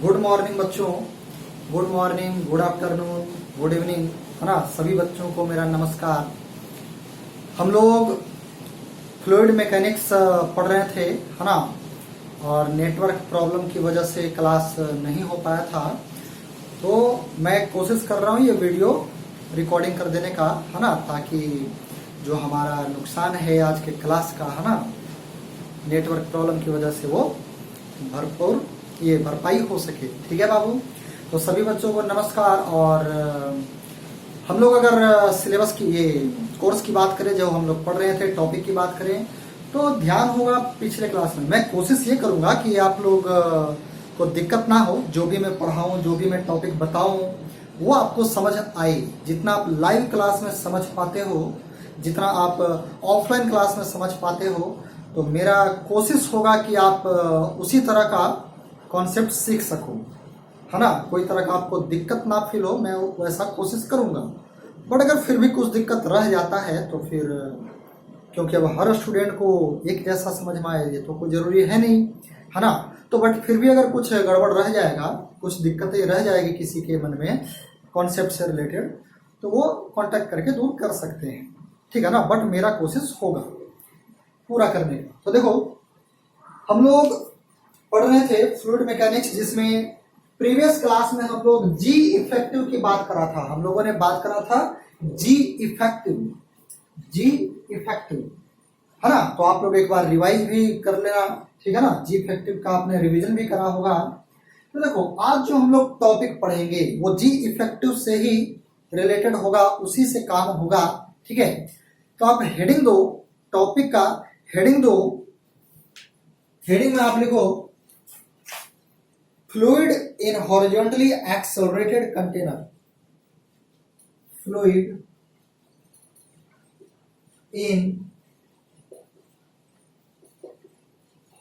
Good morning बच्चों, good morning, good afternoon, good evening, है ना। सभी बच्चों को मेरा नमस्कार। हम लोग फ्लूइड मैकेनिक्स पढ़ रहे थे, है ना, और नेटवर्क प्रॉब्लम की वजह से क्लास नहीं हो पाया था। तो मैं कोशिश कर रहा हूँ ये वीडियो रिकॉर्डिंग कर देने का, है ना, ताकि जो हमारा नुकसान है आज के क्लास का, है ना, नेटवर्क प्रॉब्लम की वजह से वो भरपाई हो सके। ठीक है बाबू। तो सभी बच्चों को नमस्कार। और हम लोग अगर सिलेबस की ये कोर्स की बात करें, जो हम लोग पढ़ रहे थे, टॉपिक की बात करें, तो ध्यान होगा पिछले क्लास में। मैं कोशिश ये करूंगा कि आप लोग को दिक्कत ना हो, जो भी मैं पढ़ाऊं, जो भी मैं टॉपिक बताऊं, वो आपको समझ आए। जितना आप लाइव क्लास में समझ पाते हो, जितना आप ऑफलाइन क्लास में समझ पाते हो, तो मेरा कोशिश होगा कि आप उसी तरह का कॉन्सेप्ट सीख सको, है ना। कोई तरह का आपको दिक्कत ना फील हो, मैं वैसा कोशिश करूंगा। बट अगर फिर भी कुछ दिक्कत रह जाता है तो फिर, क्योंकि अब हर स्टूडेंट को एक जैसा समझ में आए ये तो कोई जरूरी है नहीं, है ना। तो बट फिर भी अगर कुछ गड़बड़ रह जाएगा, कुछ दिक्कतें रह जाएगी किसी के मन में कॉन्सेप्ट से रिलेटेड, तो वो कांटेक्ट करके दूर कर सकते हैं, ठीक है ना। बट मेरा कोशिश होगा पूरा करने का। तो देखो, हम लोग पढ़ रहे थे फ्लूइड मैकेनिक्स, जिसमें प्रीवियस क्लास में हम लोग जी इफेक्टिव की बात करा था। हम लोगों ने बात करा था जी इफेक्टिव, है ना। तो आप लोग एक बार रिवाइज भी कर लेना, ठीक है ना। जी इफेक्टिव का आपने रिवीजन भी करा होगा। तो देखो, आज जो हम लोग टॉपिक पढ़ेंगे वो जी इफेक्टिव से ही रिलेटेड होगा, उसी से काम होगा, ठीक है। तो आप हेडिंग दो, टॉपिक का हेडिंग दो। हेडिंग में आप लिखो fluid in horizontally accelerated container. Fluid in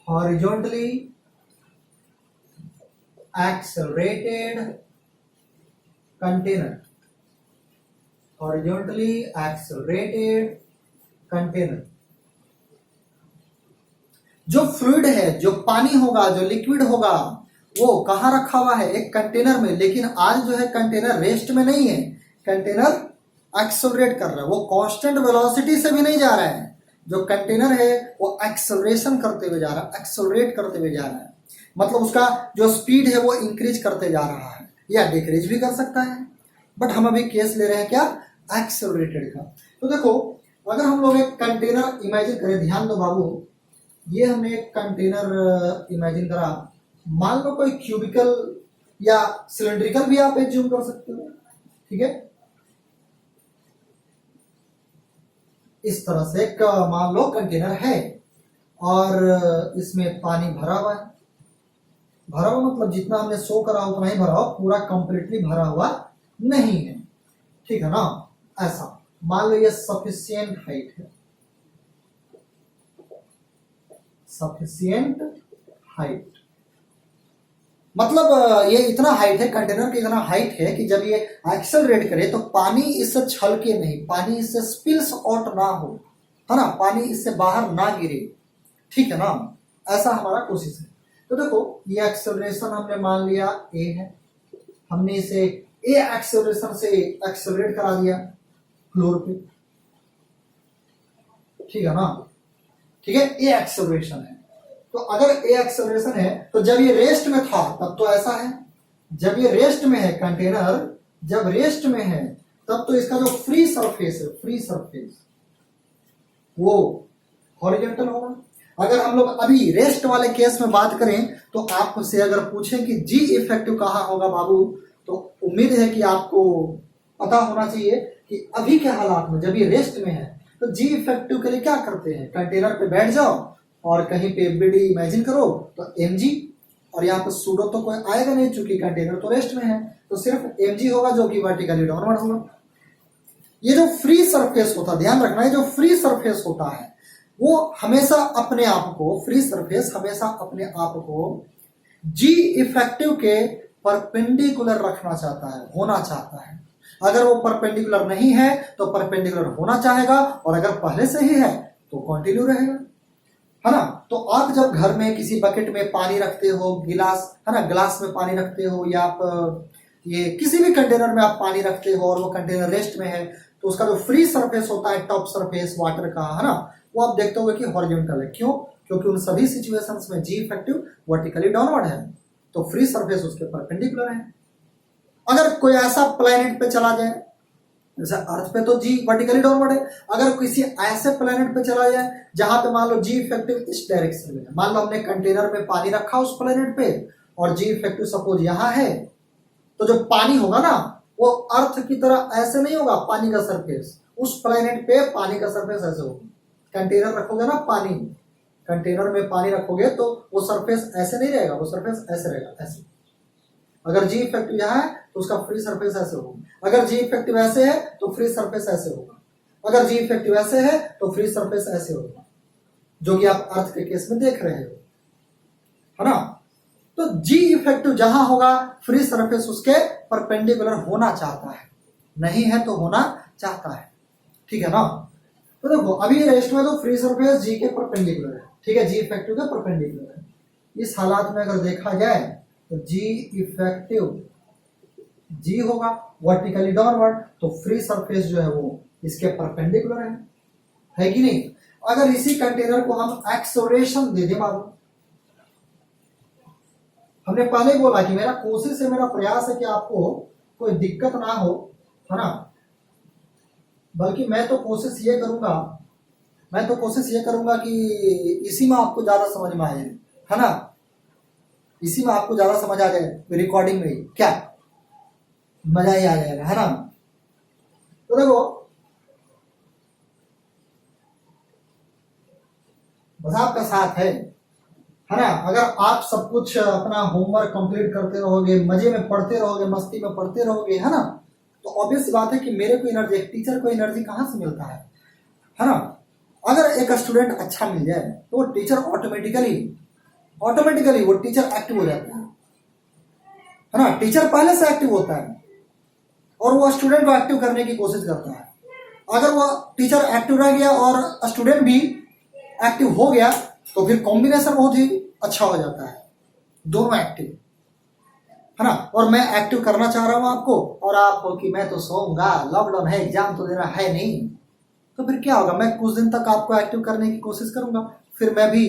horizontally accelerated container, horizontally accelerated container। जो फ्लूइड है, जो पानी होगा, जो लिक्विड होगा, वो कहाँ रखा हुआ है? एक कंटेनर में। लेकिन आज जो है कंटेनर रेस्ट में नहीं है, कंटेनर एक्सेलरेट कर रहा है। वो कांस्टेंट वेलोसिटी से भी नहीं जा रहा है। जो कंटेनर है वो एक्सेलरेशन करते हुए जा रहा है, एक्सेलरेट करते हुए जा रहा है। मतलब उसका जो स्पीड है वो इंक्रीज करते जा रहा है, या डिक्रीज भी कर सकता है। बट हम अभी केस ले रहे हैं क्या? एक्सेलरेटेड का। तो देखो, अगर हम लोग एक कंटेनर इमेजिन करें, ध्यान दो बाबू, ये हमने एक कंटेनर इमेजिन करा। मान लो कोई क्यूबिकल या सिलेंड्रिकल भी आप एज्यूम कर सकते हो, ठीक है। इस तरह से एक मान लो कंटेनर है और इसमें पानी भरा हुआ है। भरा हुआ मतलब जितना हमने शो करा उतना ही भरा हुआ, पूरा कंप्लीटली भरा हुआ नहीं है, ठीक है ना। ऐसा मान लो ये सफिशिएंट हाइट है, सफिशिएंट हाइट मतलब ये इतना हाइट है, कंटेनर की इतना हाइट है कि जब ये एक्सेलरेट करे तो पानी इससे छलके नहीं, पानी इससे स्पिल्स आउट ना हो, है ना, पानी इससे बाहर ना गिरे, ठीक है ना। ऐसा हमारा कोशिश है। तो देखो, ये एक्सेलरेशन हमने मान लिया ए है, हमने इसे ए एक्सेलरेशन से एक्सेलरेट करा दिया फ्लोर पे, ठीक है ना। ठीक है, ए एक्सेलरेशन है। तो अगर ए एक्सेलरेशन है तो जब ये रेस्ट में था तब तो ऐसा है, जब ये रेस्ट में है कंटेनर, जब रेस्ट में है तब तो इसका जो फ्री सरफेस है, फ्री सरफेस वो हॉरिजॉन्टल होगा। अगर हम लोग अभी रेस्ट वाले केस में बात करें तो आपसे अगर पूछें कि जी इफेक्टिव कहाँ होगा बाबू, तो उम्मीद है कि आपको पता होना चाहिए कि अभी के हालात में जब ये रेस्ट में है तो जी इफेक्टिव के लिए क्या करते हैं? कंटेनर पे बैठ जाओ और कहीं पे एफबीडी इमेजिन करो तो एमजी, और यहाँ पे सूडो तो कोई आएगा नहीं चूंकि कंटेनर तो रेस्ट में है, तो सिर्फ एमजी होगा जो कि वर्टिकली डाउनवर्ड होगा। ये जो फ्री सरफेस होता है, ध्यान रखना है, जो फ्री सरफेस होता है वो हमेशा अपने आप को, फ्री सरफेस हमेशा अपने आप को जी इफेक्टिव के परपेंडिकुलर रखना चाहता है, होना चाहता है। अगर वो परपेंडिकुलर नहीं है तो परपेंडिकुलर होना चाहेगा, और अगर पहले से ही है तो कंटिन्यू रहेगा। है ना। तो आप जब घर में किसी बकेट में पानी रखते हो, गिलास है ना, गिलास में पानी रखते हो, या आप ये किसी भी कंटेनर में आप पानी रखते हो और वो कंटेनर रेस्ट में है, तो उसका जो फ्री सरफेस होता है, टॉप सरफेस वाटर का, है ना, वो आप देखते होगे कि हॉरिजॉन्टल है। क्यों? क्योंकि उन सभी सिचुएशंस में जी इफेक्टिव वर्टिकली डाउनवर्ड है, तो फ्री सरफेस उसके परपेंडिकुलर है। अगर कोई ऐसा प्लेनेट पे चला जाए, जैसे अर्थ पे तो जी वर्टिकली डाउनवर्ड है, अगर किसी ऐसे प्लेनेट पे चला जाए जहां पे मान लो जी इफेक्टिव इस डायरेक्शन में है, मान लो हमने कंटेनर में पानी रखा उस प्लेनेट पे और जी इफेक्टिव सपोज यहां है, तो जो पानी होगा ना वो अर्थ की तरह ऐसे नहीं होगा। पानी का सरफेस उस प्लेनेट पे, पानी का सरफेस ऐसे होगा। कंटेनर रखोगे ना, पानी कंटेनर में पानी रखोगे तो वो सरफेस ऐसे नहीं रहेगा, वो सरफेस ऐसे रहेगा, ऐसे। अगर जी इफेक्टिव यहाँ है तो उसका फ्री सरफेस ऐसे होगा। अगर जी इफेक्टिव ऐसे है तो फ्री सरफेस ऐसे होगा। अगर जी इफेक्टिव ऐसे है तो फ्री सरफेस ऐसे होगा, जो कि आप अर्थ के केस में देख रहे हो, है ना। तो जी इफेक्टिव जहां होगा फ्री सरफेस उसके परपेंडिकुलर होना चाहता है, नहीं है तो होना चाहता है, ठीक है ना। तो देखो अभी रेस्ट में तो फ्री सरफेस जी के परपेंडिकुलर है, ठीक है, जी इफेक्टिव के परपेंडिकुलर है। इस हालात में अगर देखा जाए तो जी इफेक्टिव जी होगा वर्टिकली डाउनवर्ड, तो फ्री सरफेस जो है वो इसके परपेंडिकुलर है कि नहीं। अगर इसी कंटेनर को हम एक्सेलरेशन दे दें, मालूम हमने पहले बोला कि मेरा कोशिश है, मेरा प्रयास है कि आपको कोई दिक्कत ना हो, है ना, बल्कि मैं तो कोशिश ये करूंगा कि इसी में आपको ज्यादा समझ में आ जाए, है ना, इसी में आपको ज्यादा समझ आ जाए, रिकॉर्डिंग में क्या मजा ही आ जाएगा, है ना। तो देखो बस आपका साथ है ना। अगर आप सब कुछ अपना होमवर्क कंप्लीट करते रहोगे, मजे में पढ़ते रहोगे, मस्ती में पढ़ते रहोगे, है ना, तो ऑब्वियस बात है कि मेरे को एनर्जी, टीचर को एनर्जी कहाँ से मिलता है ना। अगर एक स्टूडेंट अच्छा मिल जाए तो वो टीचर ऑटोमेटिकली वो टीचर एक्टिव हो जाता है ना। टीचर पहले से एक्टिव होता है और वो स्टूडेंट को एक्टिव करने की कोशिश करता है। अगर वो टीचर एक्टिव रह गया और स्टूडेंट भी एक्टिव हो गया तो फिर कॉम्बिनेशन बहुत ही अच्छा हो जाता है, दोनों एक्टिव, है ना। और मैं एक्टिव करना चाह रहा हूं आपको, और आप कि मैं तो सोऊंगा, लॉकडाउन है, एग्जाम तो देना है नहीं, तो फिर क्या होगा, मैं कुछ दिन तक आपको एक्टिव करने की कोशिश करूंगा, फिर मैं भी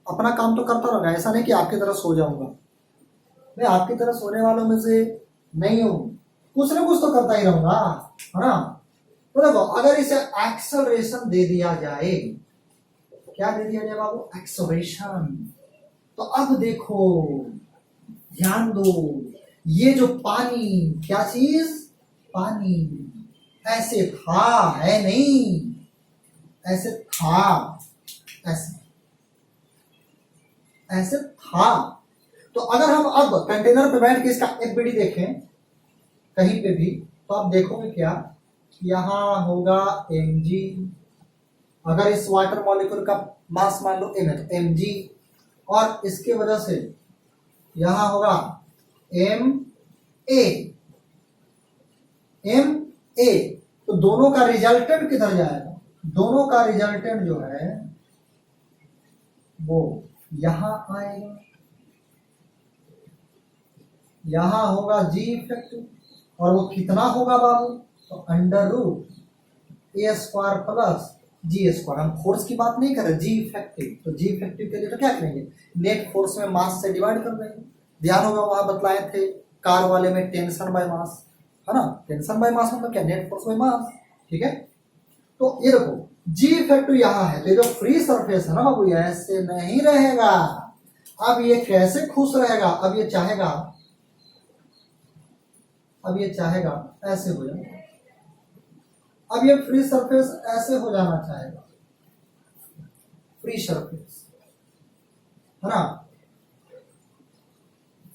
अपना काम तो करता रहूंगा। ऐसा नहीं कि आपकी तरह सो जाऊंगा, मैं आपकी तरह सोने वालों में से नहीं हूं, कुछ ना कुछ तो करता ही रहूंगा, है ना। तो देखो अगर इसे एक्सेलरेशन दे दिया जाए, क्या दे दिया जाए बाबू, एक्सेलरेशन, तो अब देखो ध्यान दो, ये जो पानी, क्या चीज, पानी ऐसे था, है नहीं, ऐसे था, ऐसे था। तो अगर हम अब कंटेनर पे बैठ के इसका एफबीडी देखें कहीं पे भी, तो आप देखोगे क्या, यहां होगा mg। अगर इस वाटर मॉलिक्यूल का मास मान लो m है तो mg, और इसके वजह से यहां होगा ma। तो दोनों का रिजल्टेंट किधर जाएगा, दोनों का रिजल्टेंट जो है वो यहां आएगा, यहां होगा जी इफेक्टिव, और वो कितना होगा बाबू, तो अंडर रूट ए स्क्वायर प्लस जी स्क्वायर। हम फोर्स की बात नहीं कर रहे, जी इफेक्टिव, तो जी इफेक्टिव के लिए तो क्या करेंगे, नेट फोर्स में मास से डिवाइड कर देंगे। ध्यान होगा वहां बतलाए थे कार वाले में टेंशन बाय मास, है ना, टेंशन बाय मास मतलब क्या, नेट फोर्स बाय मास, ठीक है। तो ये देखो जी इफेक्टिव यहाँ है, तो जो फ्री सरफेस है ना बाबू, ये ऐसे नहीं रहेगा। अब ये कैसे खुश रहेगा, अब ये चाहेगा ऐसे हो जाए, अब ये फ्री सरफेस ऐसे हो जाना चाहेगा, फ्री सरफेस, है ना,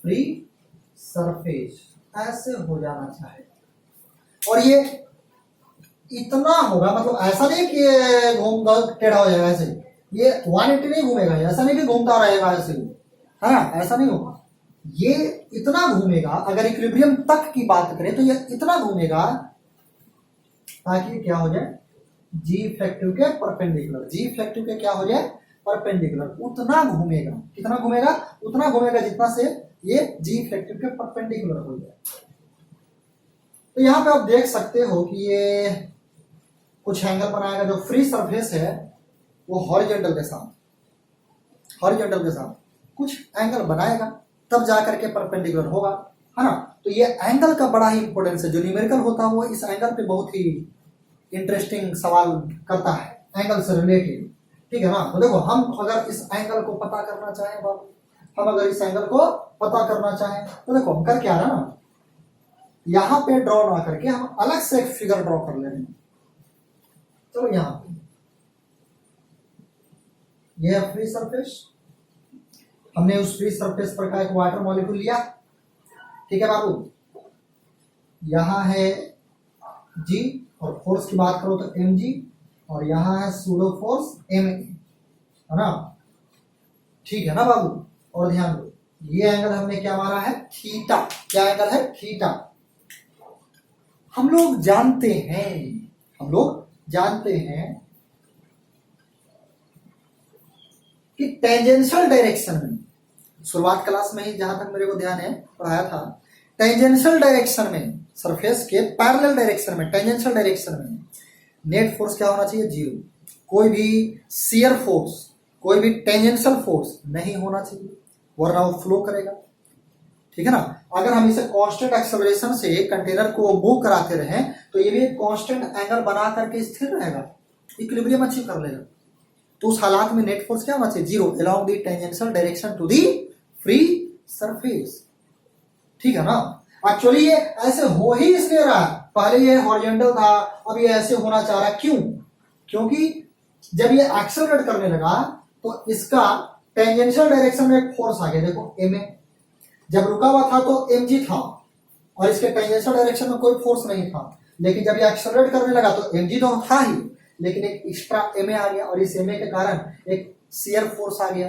फ्री सरफेस ऐसे हो जाना चाहेगा। और ये इतना होगा, मतलब ऐसा नहीं कि ये घूमता टेढ़ा हो जाएगा, ऐसे ये 180 नहीं घूमेगा, ऐसा नहीं कि घूमता रहेगा ऐसे, है ना, ऐसा नहीं होगा। ये इतना घूमेगा, अगर इक्विलिब्रियम तक की बात करें तो ये इतना घूमेगा ताकि क्या हो जाए, जी इफेक्टिव के परपेंडिकुलर, जी इफेक्टिव के क्या हो जाए, परपेंडिकुलर, उतना घूमेगा। कितना घूमेगा? उतना घूमेगा जितना से ये जी इफेक्टिव के परपेंडिकुलर हो जाए। तो यहाँ पे आप देख सकते हो कि ये कुछ एंगल बनाएगा। जो फ्री सरफेस है वो हॉरिजॉन्टल के साथ कुछ एंगल बनाएगा, तब जाकर के परपेंडिकुलर होगा, है ना। तो ये एंगल का बड़ा ही इंपॉर्टेंस है। जो न्यूमेरिकल होता है वो इस एंगल पे बहुत ही इंटरेस्टिंग सवाल करता है, एंगल से रिलेटेड, ठीक है ना। तो देखो, हम अगर इस एंगल को पता करना चाहें बाबू, हम अगर इस एंगल को पता करना चाहें तो देखो हम कर क्या रहा ना, यहां पे ड्रॉ ना करके हम अलग से एक फिगर ड्रॉ कर ले रहे हैं। चलो यहां पे ये है फ्री सरफेस, हमने उस फ्री सरफेस पर का एक वाटर मॉलिक्यूल लिया, ठीक है बाबू। यहां है जी, और फोर्स की बात करो तो एम जी, और यहां है सूडो फोर्स एम ए, है ना, ठीक है ना बाबू। और ध्यान दो, ये एंगल हमने क्या माना है? थीटा। क्या एंगल है? थीटा। हम लोग जानते हैं कि टेंजेंशियल डायरेक्शन में, शुरुआत क्लास में ही जहां तक मेरे को ध्यान है पढ़ाया था, टेंजेंशियल डायरेक्शन में, सरफेस के पैरेलल डायरेक्शन में, टेंजेंशियल डायरेक्शन में नेट फोर्स क्या होना चाहिए? जीरो। कोई भी शियर फोर्स, कोई भी टेंजेंशियल फोर्स नहीं होना चाहिए, वरना वो फ्लो करेगा, ठीक है ना। अगर हम इसे कांस्टेंट एक्सेलरेशन से कंटेनर को मूव कराते रहे तो ये भी कांस्टेंट एंगल बना करके स्थिर रहेगा, इक्विलिब्रियम अचीव कर लेगा। तो उस हालात में नेट फोर्स क्या होना चाहिए? Zero along the tangential direction to the free surface, ठीक है ना। एक्चुअली ये ऐसे हो ही इसलिए रहा, पहले ये हॉरिजॉन्टल था, अब ये ऐसे होना चाह रहा है। क्यों? क्योंकि जब ये एक्सेलरेट करने लगा तो इसका टेंजेंशियल डायरेक्शन में एक फोर्स आ गया, देखो एम ए। जब रुका हुआ था तो एम जी था, और इसके टेंजेंशियल डायरेक्शन में कोई फोर्स नहीं था। लेकिन जब ये एक्सेलरेट करने लगा तो एम जी तो था ही, लेकिन एक एक्स्ट्रा एम ए आ गया, और इस एम ए के कारण एक शियर फोर्स आ गया।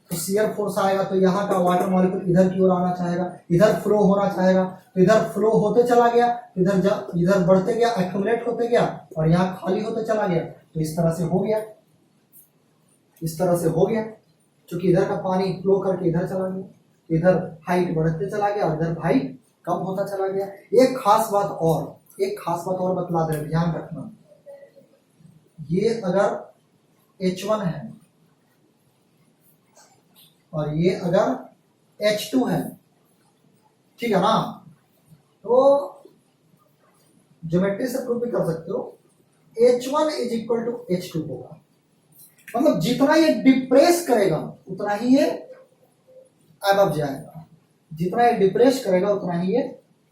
तो शियर फोर्स आएगा तो यहाँ का वाटर मॉलिक्यूल इधर की ओर आना चाहेगा, इधर फ्लो होना चाहेगा, तो इधर फ्लो होते चला गया, इधर बढ़ते गया, एक्यूमुलेट होते गया, और यहाँ खाली होते चला गया। तो इस तरह से हो गया, क्योंकि इधर का पानी फ्लो करके इधर चला गया, इधर हाइट बढ़ते चला गया और इधर हाइट कम होता चला गया। एक खास बात और बतला दे, ध्यान रखना, ये अगर H1 है और ये अगर H2 है, ठीक है ना, तो ज्योमेट्री से प्रूव भी कर सकते हो, H1 is equal to H2 होगा। मतलब जितना ये डिप्रेस करेगा उतना ही ये अबव जाएगा, जितना ये डिप्रेस करेगा उतना ही ये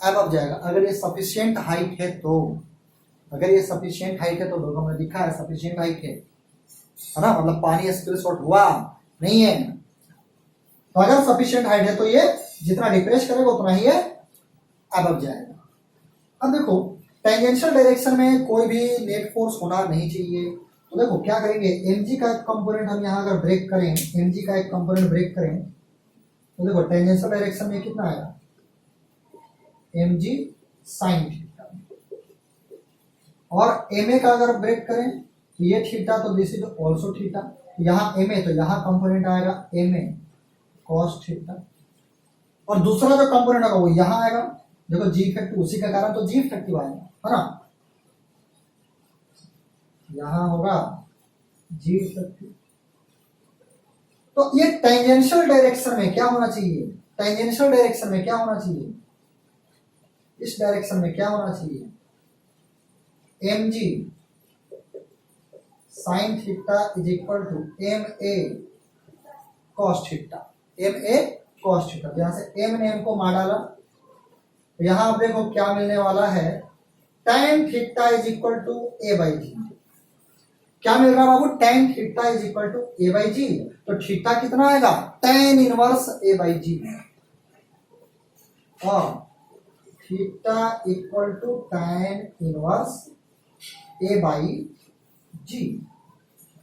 अबव जाएगा। अगर ये सफिशिएंट हाइट है तो, लोगों में लिखा है सफिशिएंट हाइट है ना, मतलब पानी स्पिल शॉट हुआ नहीं है। तो अगर सफिशिएंट हाइट है तो ये जितना डिप्रेस करेगा उतना ही ये अबव जाएगा। अब देखो, टेंजेंशियल डायरेक्शन में कोई भी नेट फोर्स होना नहीं चाहिए। तो देखो क्या करेंगे, mg का एक कंपोनेंट हम यहाँ अगर ब्रेक करें, तो देखो टेंजेंशियल डायरेक्शन में कितना आएगा? mg sin theta. और ma का अगर ब्रेक करें तो ये थीटा, तो दिस इज ऑल्सो थीटा। यहाँ ma, तो यहाँ कंपोनेंट आएगा ma cos थीटा, और दूसरा जो कंपोनेंट होगा वो यहाँ आएगा। देखो जी इफेक्टिव उसी का कारण, तो जी इफेक्टिव आएगा, है ना, यहां होगा जी इफेक्टिव। तो ये टेंजेंशियल डायरेक्शन में क्या होना चाहिए? इस डायरेक्शन में क्या होना चाहिए? mg sin theta is equal to ma cos theta. यहां से m ने m को मार डाला, तो यहां आप देखो क्या मिलने वाला है, tan theta is equal to a by g. क्या मिल रहा बाबू? tan theta is equal to a by g. तो थीटा कितना आएगा? tan inverse a by g, और theta equal to tan inverse a by g.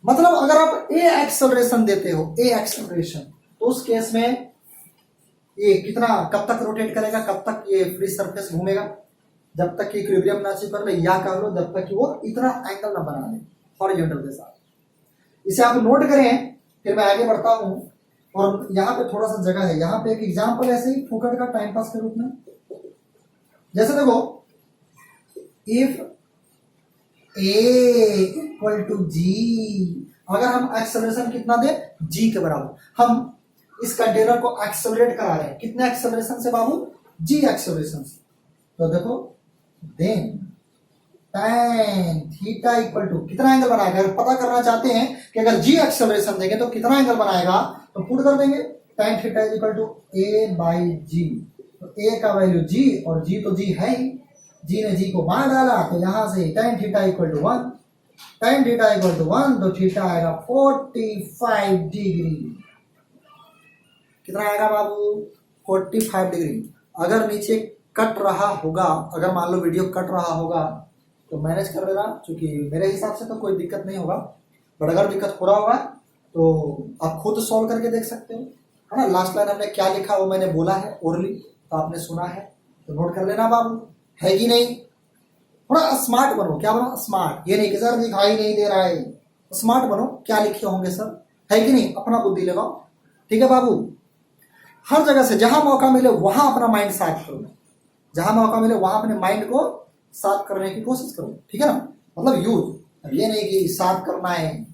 मतलब अगर आप a एक्सेलरेशन देते हो, तो उस केस में ये कितना, कब तक रोटेट करेगा, कब तक ये फ्री सरफेस घूमेगा? जब तक कि इक्विलिब्रियम ना अचीव कर ले, या कह लो जब तक कि वो इतना एंगल ना बना ले हॉरिजॉन्टल के साथ। इसे आप नोट करें, फिर मैं आगे बढ़ता हूँ। और यहाँ पे थोड़ा सा जगह है, यहाँ पे एक एग्जाम्पल ऐसे ही फुकट का टाइम पास के रूप में। जैसे देखो, इफ ए इक्वल टू जी, अगर हम एक्सेलरेशन कितना दे, जी के बराबर, हम इस कंटेनर को एक्सेलरेट करा रहे हैं, कितने एक्सेलरेशन से बाबू, जी एक्सेलरेशन से। तो देखो, then tan theta equal to कितना एंगल बनाएगा, अगर पता करना चाहते हैं कि अगर जी एक्सेलरेशन देंगे तो कितना एंगल बनाएगा, तो पुट कर देंगे tan theta equal to a by g. तो a का वैल्यू जी, और जी तो जी है ही, जी ने जी को बाहर डाला, तो यहां से tan theta equal to 1, tan theta equal to 1, तो थीटा आएगा 45 डिग्री। कितना आएगा बाबू, 45 डिग्री। अगर नीचे कट रहा होगा, अगर मान लो वीडियो कट रहा होगा तो मैनेज कर देना, क्योंकि मेरे हिसाब से तो कोई दिक्कत नहीं होगा, बट अगर दिक्कत हो रहा होगा तो आप खुद सॉल्व करके देख सकते हो, है ना। लास्ट लाइन हमने क्या लिखा वो मैंने बोला है ओरली, तो आपने सुना है, तो नोट कर लेना बाबू, है कि नहीं। थोड़ा स्मार्ट बनो, क्या बनो, स्मार्ट। ये नहीं कि सर दिखाई नहीं दे रहा है, स्मार्ट बनो, क्या लिखे होंगे सर, है कि नहीं, अपना बुद्धि लगाओ, ठीक है बाबू। हर जगह से जहां मौका मिले वहां अपना माइंड साफ करो, जहां मौका मिले वहां अपने माइंड को साफ करने की कोशिश करो, ठीक है ना। मतलब यूज, अब ये नहीं कि साफ करना है,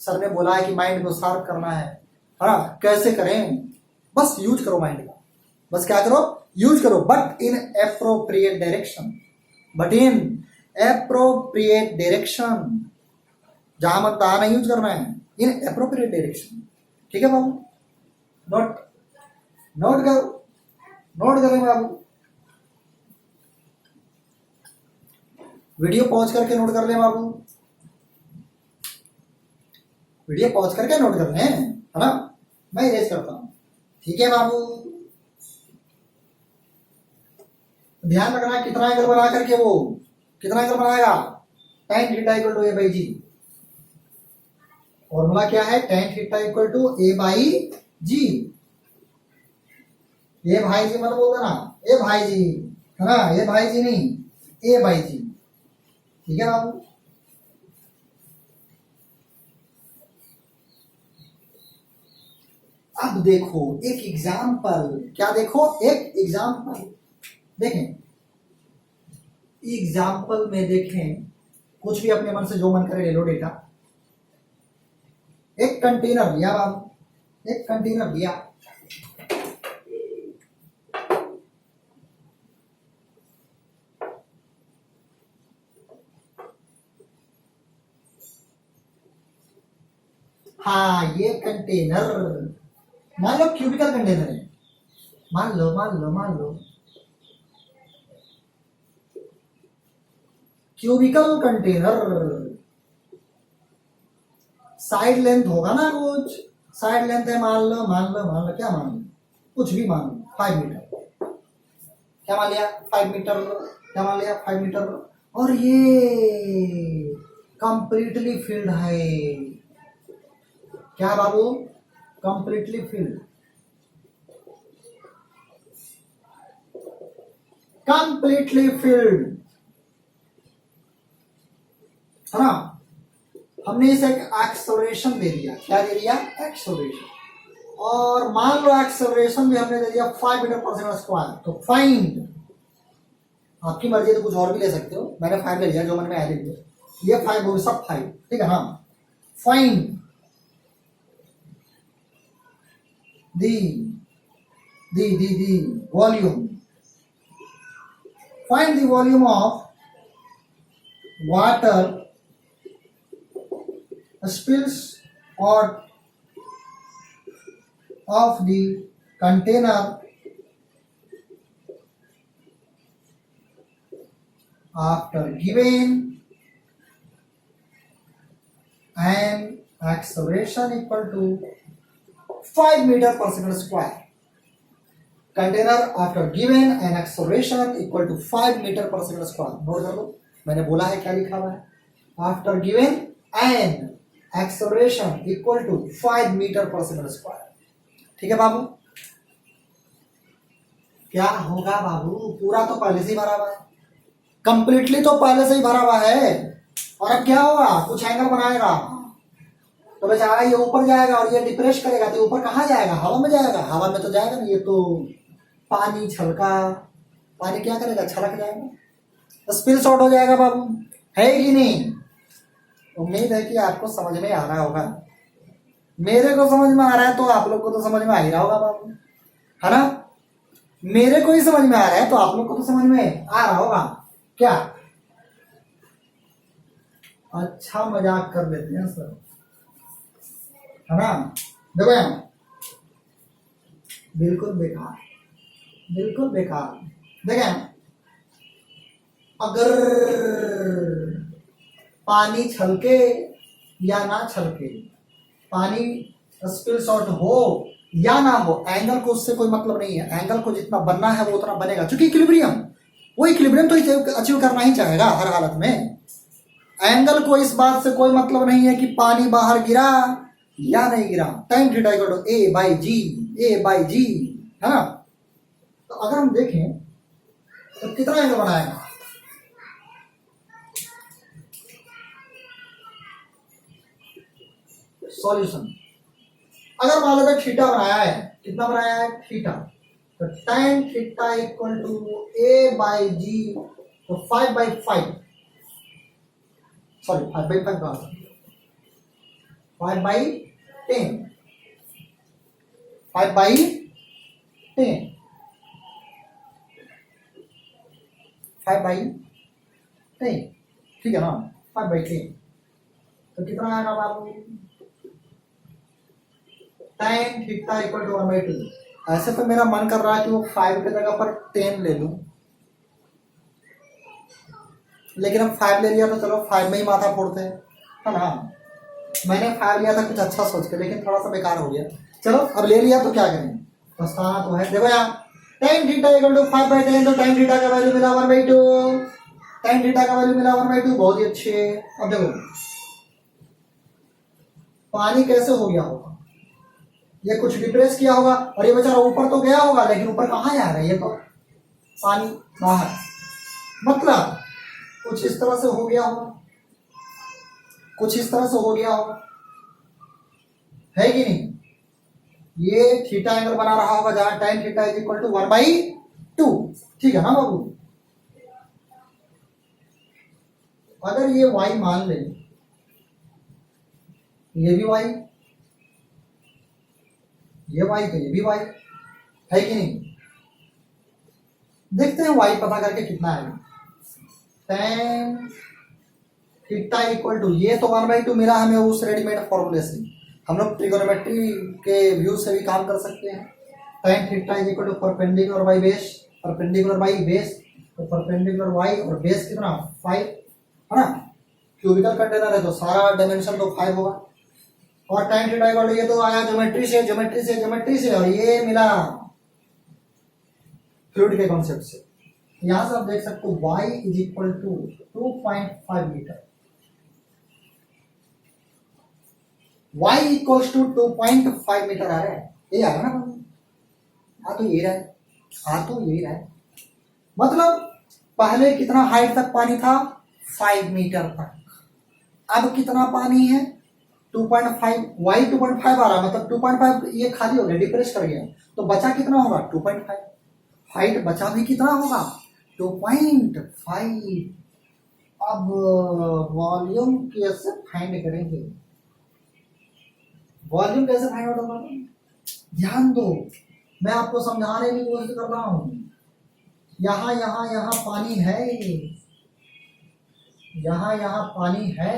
सर ने बोला है कि माइंड को साफ करना है ना, कैसे करें, बस यूज करो माइंड का, बस क्या करो, यूज करो, but in appropriate direction, but in appropriate direction, जहां मन तहां नहीं यूज करना है, इन एप्रोप्रिएट डायरेक्शन, ठीक है बाबू। नोट नोट करो, नोट करें बाबू, वीडियो पॉज करके नोट कर ले बाबू, वीडियो पॉज करके नोट कर ले, है ना, मैं इरेज करता हूं, ठीक है बाबू। ध्यान रखना कितना एंगल बना करके, वो कितना एंगल बनाएगा, tan theta equal to a by g. Formula क्या है, tan theta equal to a by g. ए भाई जी मत बोल देना, ए भाई जी, है ना, ए भाई जी नहीं, ए बाई जी, ठीक है बाबू। अब देखो एक एग्जाम्पल, क्या देखो, एक एग्जाम्पल देखें, एग्जाम्पल में देखें, कुछ भी अपने मन से जो मन करे ले लो डेटा। एक कंटेनर लिया बाबू, एक कंटेनर लिया, हाँ ये कंटेनर मान लो क्यूबिकल कंटेनर है, मान लो क्यूबिकल कंटेनर, साइड लेंथ होगा ना, कुछ साइड लेंथ है, मान लो क्या मान लो, कुछ भी मान लो, 5 मीटर, क्या मान लिया, 5 मीटर, क्या मान लिया, 5 मीटर। और ये कंप्लीटली फिल्ड है, क्या बाबू, कंप्लीटली फिल्ड, कंप्लीटली फिल्ड, है ना। हमने इसे एक एक्सेलरेशन दे दिया, क्या दे दिया, एक्सेलरेशन, और मान लो एक्सेलरेशन भी हमने दे दिया 5 मीटर पर सेकंड स्क्वायर। तो फाइंड, आपकी मर्जी तो कुछ और भी ले सकते हो, मैंने 5 ले लिया, जो मन में आया लिया, ये 5 हो, सब 5, ठीक है, हाँ। Find the volume, find the volume of water spills out of the container after given an acceleration equal to 5 meter per second square. Container after given an acceleration equal to 5 meter per second square. Note कर लो, मैंने बोला है क्या लिखा हुआ है, after given an acceleration equal to 5 meter per second square, ठीक है बाबू। क्या होगा बाबू, पूरा तो पहले से ही भरा हुआ है, कंप्लीटली तो पहले से ही भरा हुआ है, और अब क्या होगा, कुछ एंगल बनाएगा, तो बेचारा ये ऊपर जाएगा और ये डिप्रेस करेगा तो ऊपर कहाँ जाएगा? हवा में जाएगा। हवा में तो जाएगा नहीं, ये तो पानी छलका, पानी क्या करेगा? छलक जाएगा, स्पिल शॉट हो जाएगा बाबू, है कि नहीं? उम्मीद है कि आपको समझ में आ रहा होगा। मेरे को समझ में आ रहा है तो आप लोग को तो समझ में आ ही रहा होगा बाबू, है ना? मेरे को ही समझ में आ रहा है तो आप लोग को तो समझ में आ रहा होगा क्या? अच्छा मजाक कर लेते हैं सर, है ना? देखो यहाँ बिल्कुल बेकार, बिल्कुल बेकार। देखें, अगर पानी छलके या ना छलके, पानी स्पिल शॉट हो या ना हो, एंगल को उससे कोई मतलब नहीं है। एंगल को जितना बनना है वो उतना बनेगा, क्योंकि इक्विलिब्रियम, वो इक्विलिब्रियम तो अचीव करना ही चाहेगा हर हालत में। एंगल को इस बात से कोई मतलब नहीं है कि पानी बाहर गिरा या नहीं गिरा। tan theta equal to a by g, a by g, है ना? तो अगर हम देखें तो कितना एंगल बनाएगा? सॉल्यूशन, अगर मान लो थीटा बनाया है, कितना बनाया है? थीटा। तो tan theta equal to a by g, तो 5/5, सॉरी 5/5 का 5/10, 5/10, 5/10, ठीक है ना? 5/10 तो कितना आएगा बाबू? tan theta equal to 1/2। ऐसे तो मेरा मन कर रहा है कि वो 5 की जगह पर 10 ले लूं, लेकिन अब 5 ले लिया तो चलो 5 में ही माथा फोड़ते हैं, है ना? मैंने 5 लिया था कुछ अच्छा सोच के, लेकिन थोड़ा सा बेकार हो गया। चलो अब ले लिया तो क्या करें, पछताना तो है। देखो यहाँ tan थीटा इक्वल टू 5/10, तो tan थीटा का वैल्यू मिला 1/2, tan थीटा का वैल्यू मिला 1/2, बहुत ही अच्छे। अब देखो पानी कैसे हो गया होगा? ये कुछ डिप्रेस किया होगा और ये बेचारा ऊपर तो गया होगा, लेकिन ऊपर कहाँ जा रहा है? ये तो पानी बाहर, मतलब कुछ इस तरह से हो गया होगा, कुछ इस तरह से हो गया होगा, है कि नहीं? ये थीटा एंगल बना रहा होगा जहां tan theta is equal to 1/2, ठीक है ना बाबू? अगर ये y मान ले, ये भी y, ये y तो ये भी y, है कि नहीं? देखते हैं y पता करके कितना आएगा। tan थीटा इक्वल टू, ये तो 1/2 मिला हमें उस रेडीमेड फॉर्मूले से, हम लोग ट्रिगोनोमेट्री के व्यू से भी काम कर सकते हैं। tan theta is equal to perpendicular by base, perpendicular by base, तो परपेंडिकुलर y और बेस कितना? 5, है ना? क्यूबिकल कंटेनर है तो सारा डायमेंशन तो 5 होगा। और tan थीटा इक्वल टू, ये तो आया ज्योमेट्री से, ज्योमेट्री से, ज्योमेट्री से, और ये मिला फ्लूइड के कॉन्सेप्ट से। यहां से आप देख सकते हो y is equal to 2.5 metre, y equals to 2.5 metre आ रहा है। ये आ रहा है ना? हाँ तो ये रहा है, हाँ तो ये रहा है। मतलब पहले कितना हाइट तक पानी था? 5 मीटर तक। अब कितना पानी है? 2.5, y 2.5 आ रहा है, मतलब 2.5 ये खाली हो गया, डिप्रेस कर गया, तो बचा कितना होगा? 2.5। हाइट बचा भी कितना होगा? 2.5। अब वॉल्यूम कैसे फाइंड करेंगे? वॉल्यूम कैसे फाइंड आउट होगा? ध्यान दो, मैं आपको समझाने की कोशिश कर रहा हूं। यहाँ यहाँ यहाँ पानी है, यहाँ यहाँ पानी है।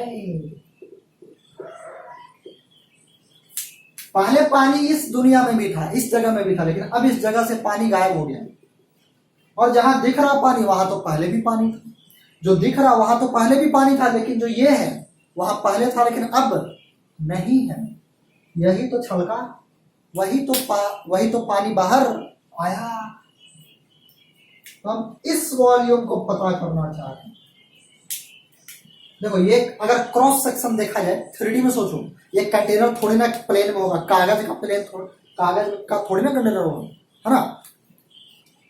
पहले पानी इस दुनिया में भी था, इस जगह में भी था, लेकिन अब इस जगह से पानी गायब हो गया। और जहां दिख रहा पानी वहां तो पहले भी पानी था, जो दिख रहा वहां तो पहले भी पानी था, लेकिन जो ये है वहां पहले था लेकिन अब नहीं है। यही तो छलका, वही तो पानी बाहर आया। तो हम इस वॉल्यूम को पता करना चाहते हैं। देखो ये अगर क्रॉस सेक्शन देखा जाए 3D में, सोचो ये कंटेनर थोड़ी ना प्लेन में होगा, कागज का प्लेन कागज का थोड़ी ना कंटेनर होगा, है ना?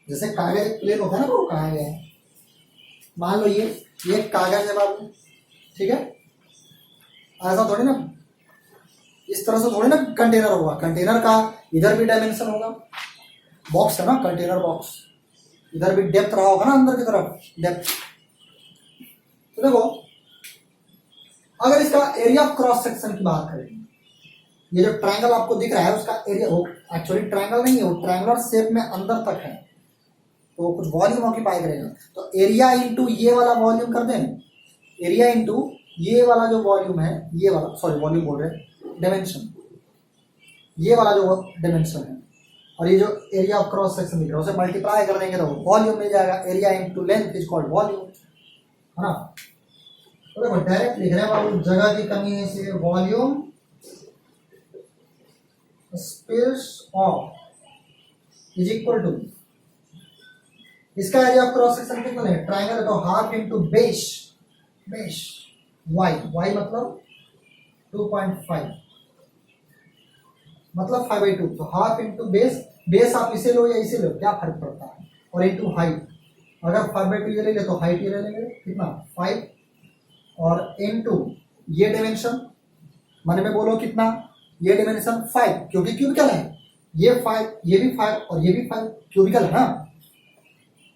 जैसे कागज प्लेन होता है ना, वो कहा गया है। मान लो ये कागज है बाबू, ठीक है? ऐसा थोड़ी ना इस तरह से थोड़ी ना कंटेनर होगा, कंटेनर का इधर भी डायमेंशन होगा, बॉक्स है ना कंटेनर बॉक्स, इधर भी डेप्थ रहा होगा ना अंदर की तरफ डेप्थ। तो देखो अगर इसका एरिया ऑफ क्रॉस सेक्शन की बात करें, ये जो ट्रायंगल आपको दिख रहा है उसका एरिया, वो एक्चुअली ट्रायंगल नहीं है, वो ट्रायंगुलर शेप में अंदर तक है, तो कुछ वॉल्यूम ऑक्यूपाई करेगा। तो एरिया इंटू ये वाला वॉल्यूम कर दें, एरिया इंटू ये वाला जो वॉल्यूम है, ये वाला, सॉरी वॉल्यूम बोल रहे हैं, डायमेंशन, ये वाला जो डायमेंशन है, और ये जो एरिया ऑफ क्रॉस सेक्शन दिख रहा है उसे मल्टीप्लाई कर देंगे तो वॉल्यूम मिल जाएगा। Area into length is called volume, है ना। तो देखो डायरेक्ट लिख रहे हैं बाबू, जगह की कमी है इसलिए volume space of is equal to, इसका एरिया ऑफ क्रॉस सेक्शन कितना है, ट्रायंगल है तो half into base, base y, y मतलब 2.5 मतलब 5/2, तो हाफ इंटू बेस, बेस आप इसे लो या इसे लो क्या फर्क पड़ता है, और इंटू हाइट, अगर 5/2 ये ले ले तो हाइट ये ले लेंगे कितना 5, और इंटू ये डायमेंशन, मन में बोलो कितना, ये डायमेंशन 5 क्योंकि क्यूबिकल है, ये 5, ये भी 5 और ये भी 5 क्यूबिकल है ना,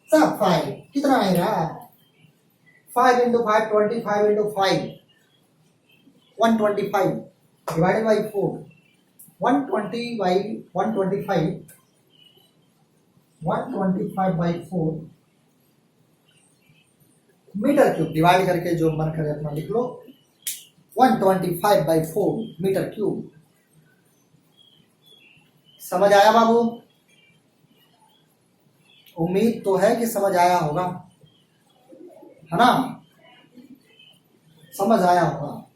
सब 5 कितना आएगा 5 into 5 25 into 5 125 divided by 4, 120 by 125 by 4 metre cube, divide करके जो मन करे अपना लिख लो, 125 बाई 4 मीटर क्यूब। समझ आया बाबू? उम्मीद तो है कि समझ आया होगा, है ना, समझ आया होगा।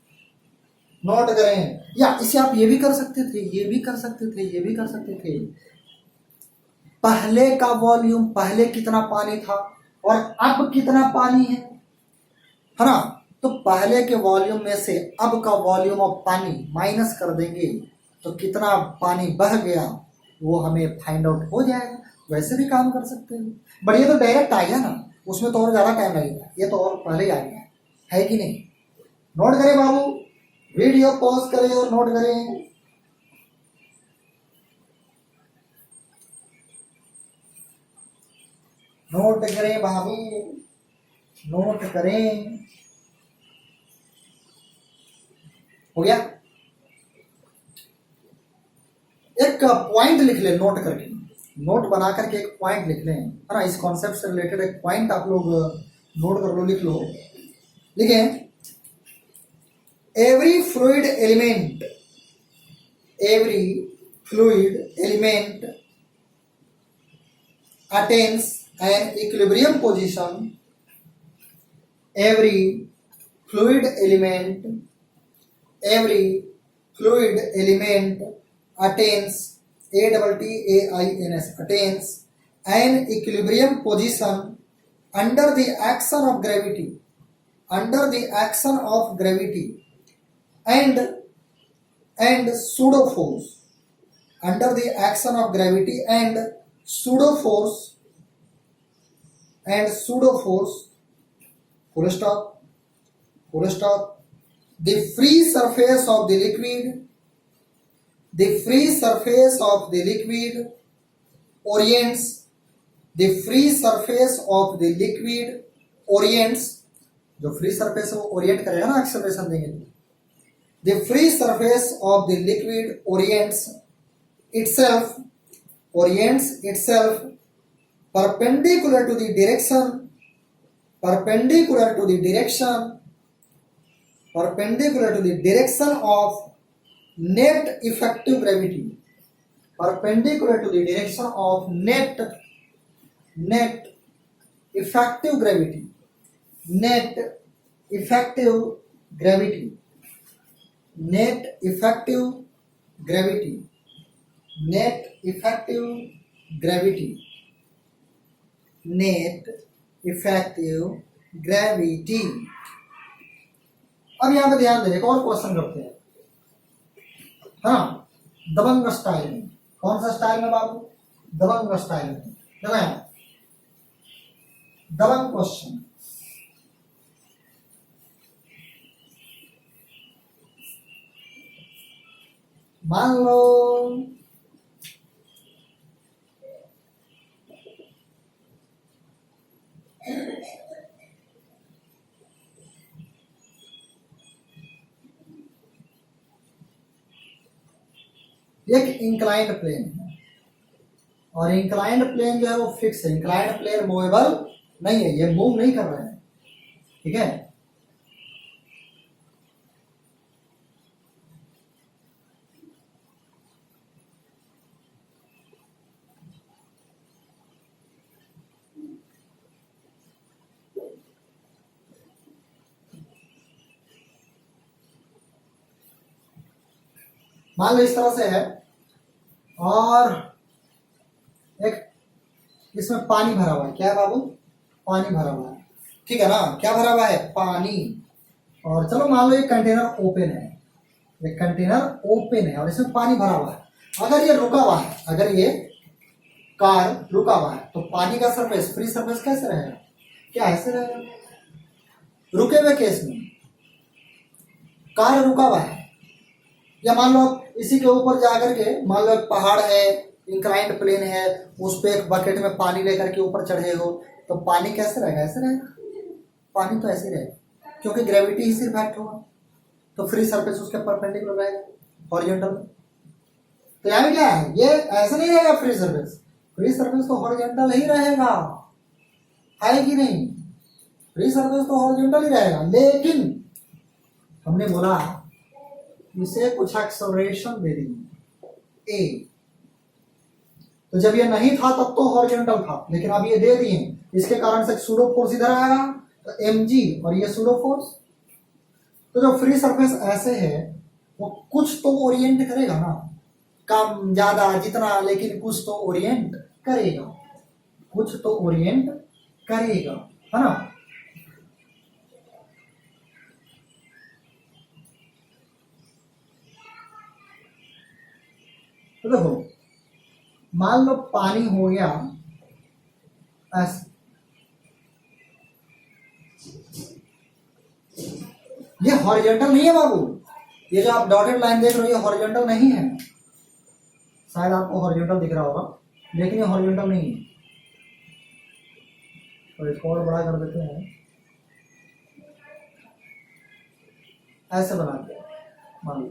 नोट करें, या इसे आप ये भी कर सकते थे, ये भी कर सकते थे, ये भी कर सकते थे। पहले का वॉल्यूम, पहले कितना पानी था और अब कितना पानी है ना, तो पहले के वॉल्यूम में से अब का वॉल्यूम ऑफ पानी माइनस कर देंगे तो कितना पानी बह गया वो हमें फाइंड आउट हो जाएगा। वैसे भी काम कर सकते हैं, बट ये तो डायरेक्ट आ गया ना, उसमें तो और ज्यादा टाइम लगेगा, ये तो और पहले ही आ गया है कि नहीं। नोट करें बाबू, वीडियो पॉज करें और नोट करें। नोट करें बाबू, नोट करें। हो गया, एक पॉइंट लिख ले नोट करके, नोट बना करके एक पॉइंट लिख लें, है ना, इस कॉन्सेप्ट से रिलेटेड एक पॉइंट आप लोग नोट कर लो, लिख लो। लिखें, every fluid element attains an equilibrium position. Every fluid element attains attains an equilibrium position under the action of gravity, and pseudo force, under the action of gravity and pseudo force, full stop. The free surface of the liquid orients, जो free surface है वो Orient करेगा ना, acceleration देंगे। The free surface of the liquid orients itself perpendicular to the direction of net effective gravity, perpendicular to the direction of net effective gravity, net effective gravity, अब यहां पे ध्यान देने, और क्वेश्चन करते हैं, हाँ, दबंग स्टाइल में। कौन सा स्टाइल में बाबू? दबंग स्टाइल में। देखो यहां दबंग क्वेश्चन, मान लो एक इंक्लाइंड प्लेन है और इंक्लाइंड प्लेन जो है वो फिक्स है। इंक्लाइंड प्लेन मूवेबल नहीं है, ये मूव नहीं कर रहे हैं, ठीक है। मान लो इस तरह से है और एक इसमें पानी भरा हुआ है। क्या है बाबू? पानी भरा हुआ है, ठीक है ना। क्या भरा हुआ है? पानी। और चलो मान लो ये कंटेनर ओपन है, ये कंटेनर ओपन है और इसमें पानी भरा हुआ है। अगर ये रुका हुआ है, अगर ये कार रुका हुआ है तो पानी का सरफेस, फ्री सरफेस कैसे रहेगा? क्या ऐसे रहेगा? रुके हुए केस में कार रुका हुआ है, या मान लो इसी के ऊपर जाकर के, मान लो एक पहाड़ है, इंक्लाइंड प्लेन है, उस पे एक बकेट में पानी लेकर के ऊपर चढ़े हो, तो पानी कैसे रहेगा? ऐसे रहेगा? पानी तो ऐसे रहेगा क्योंकि ग्रेविटी ही सिर्फ एक्ट होगा, तो फ्री सरफेस उसके परपेंडिकुलर रहेगा, हॉरिजॉन्टल। तो यहाँ क्या है? ये ऐसे नहीं रहेगा फ्री सरफेस, फ्री सरफेस तो हॉरिजॉन्टल ही रहेगा, है कि नहीं? फ्री सरफेस तो हॉरिजॉन्टल ही रहेगा, लेकिन हमने बोला इसे कुछ एक्सेलरेशन दे दी ए। तो जब ये नहीं था तब तो हॉरिजॉन्टल था, लेकिन अब ये दे दिए, इसके कारण से सूडो फोर्स इधर आएगा, तो mg, और ये सूडो फोर्स। तो जो फ्री सरफेस ऐसे है वो कुछ तो ओरिएंट करेगा ना, कम ज्यादा जितना, लेकिन कुछ तो ओरिएंट करेगा, कुछ तो ओरिएंट करेगा, है ना। तो देखो मान लो पानी हो गया ऐसे, ये हॉरिजॉन्टल नहीं है बाबू, ये जो आप डॉटेड लाइन देख रहे हो ये हॉरिजॉन्टल नहीं है। शायद आपको हॉरिजॉन्टल दिख रहा होगा, लेकिन ये हॉरिजॉन्टल नहीं है। तो इसको और बड़ा कर देते हैं, ऐसे बना दिया मान लो,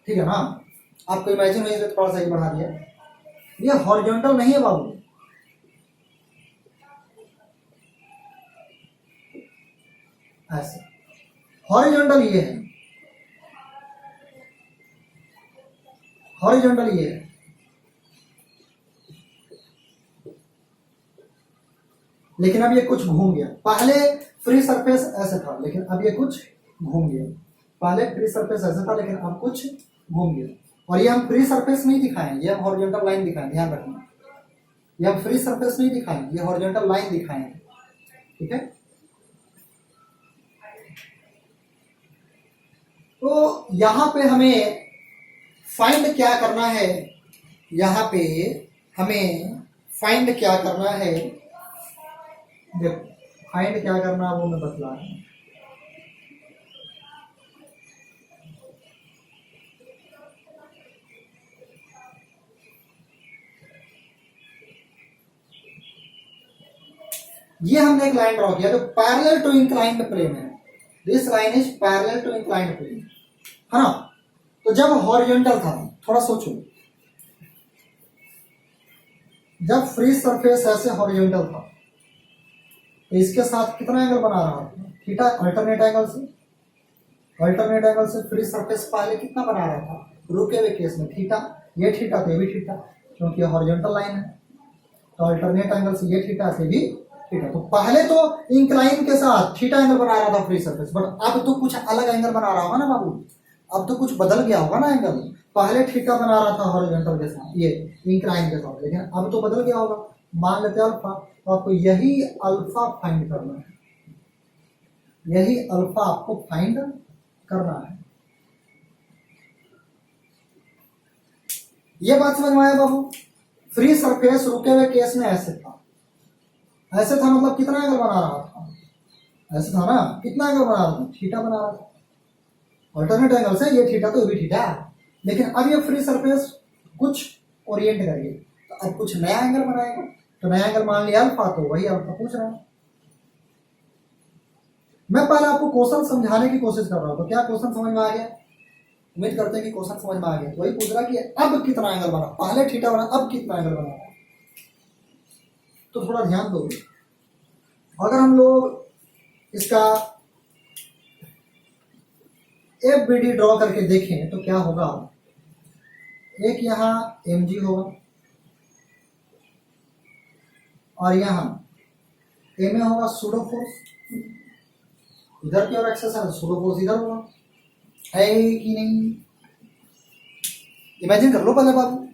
ठीक है ना। आपको इमेजिन हुई तो थोड़ा सा ही बढ़ा दिया, ये हॉरिजॉन्टल नहीं है बाबू। ऐसे हॉरिजॉन्टल ये है, हॉरिजॉन्टल ये है, लेकिन अब ये कुछ घूम गया। पहले फ्री सरफेस ऐसे था, लेकिन अब ये कुछ घूम गया। पहले फ्री सरफेस ऐसे था, लेकिन अब कुछ घूम गया। और ये हम फ्री सरफेस नहीं दिखाएंगे, ये हम हॉरिजॉन्टल लाइन दिखाएंगे, ध्यान रखना। ये हम फ्री सरफेस नहीं दिखाएंगे, ये हॉरिजॉन्टल लाइन दिखाएंगे, ठीक है। तो यहां पे हमें फाइंड क्या करना है, यहां पे हमें फाइंड क्या करना है, देखो फाइंड क्या करना है वो मैं बतला रहा हूं। ये हमने एक लाइन ड्रॉ किया जो पैरेलल टू इंक्लाइंड प्लेन है। This line is parallel to inclined plane, है ना। तो जब हॉरिजॉन्टल था, थोड़ा सोचो, जब फ्री सरफेस ऐसे हॉरिजॉन्टल था तो इसके साथ कितना एंगल बना रहा था? थीटा, अल्टरनेट एंगल से। अल्टरनेट एंगल से फ्री सरफेस पहले कितना बना रहा था? रुके हुए केस में थीटा, ये थीटा तो ये भी थीटा, क्योंकि हॉरिजॉन्टल लाइन है। तो अल्टरनेट एंगल से ये थीटा से भी थीटा। तो पहले तो इंक्लाइन के साथ थीटा एंगल बना रहा था फ्री सरफेस, बट अब तो कुछ अलग एंगल बना रहा होगा ना बाबू, अब तो कुछ बदल गया होगा ना एंगल। पहले थीटा बना रहा था हॉरिजॉन्टल के साथ, ये इंक्लाइन के साथ, लेकिन अब तो बदल गया होगा, मान लेते अल्फा। तो आपको यही अल्फा फाइंड करना है, यही अल्फा आपको फाइंड करना है। ये बात समझ में आया बाबू? फ्री सरफेस रुके हुए केस में ऐसे था, ऐसे था मतलब कितना एंगल बना रहा था? ऐसे था ना, कितना एंगल बना रहा था? थीटा बना रहा था। अल्टरनेट एंगल से ये थीटा तो ये भी थीटा, लेकिन अब ये फ्री सरफेस कुछ ओरिएंट करिए, तो अब कुछ नया एंगल बनाएगा, तो नया एंगल मान लिया अल्फा, तो वही अल्फा पूछ रहा है। मैं पहले आपको क्वेश्चन समझाने की कोशिश कर रहा हूं, तो क्या क्वेश्चन समझ में आ गया? उम्मीद करते हैं कि क्वेश्चन समझ में आ गया। तो वही पूछ रहा कि अब कितना एंगल बना, पहले थीटा बना, अब कितना एंगल बना। तो थोड़ा ध्यान दो, अगर हम लोग इसका एफ बी डी ड्रॉ करके देखें तो क्या होगा, एक यहाँ एम जी होगा और यहाँ एम ए होगा सूडो फोर्स, इधर की ओर एक्सेस है, सूडो फोर्स इधर होगा, है कि नहीं? इमेजिन कर लो पहले बाबू,